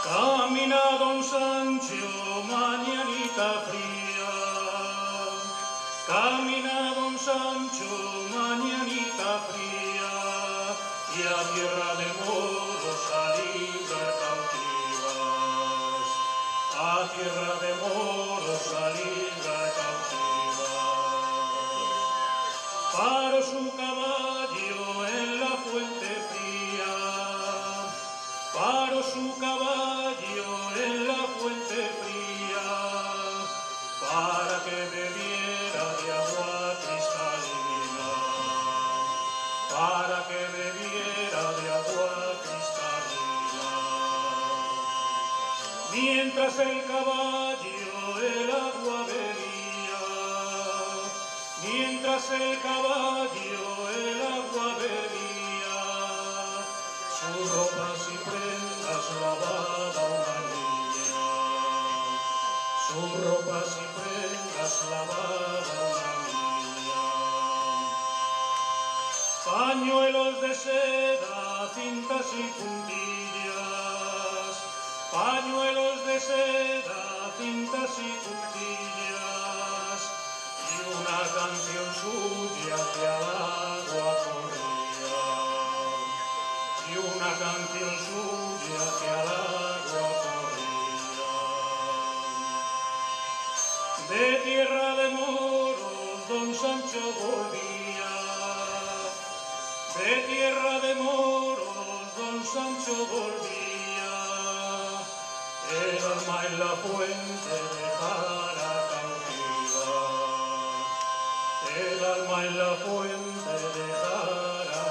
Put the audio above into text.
Camina don Sancho, mañanita fría. Camina don Sancho, mañanita fría, y a tierra de moros a librar cautivas. A tierra de moros a librar cautivas. Paró su caballo en la fuente fría. Paró su caballo en la fuente fría, para que bebiera de agua cristalina, para que bebiera de agua cristalina. Mientras el caballo el agua bebía, mientras el caballo el agua bebía, sus ropas y prendas lavaba una niña. Sus ropas y prendas lavaba una niña. Pañuelos de seda, cintas y puntillas. Pañuelos de seda, cintas y puntillas. Y una canción suya que al agua corría. Y una canción suya que al agua corría. De tierra de moros don Sancho volvía. De tierra de moros don Sancho volvía. El alma en la fuente dejara cautiva. El alma en la fuente dejara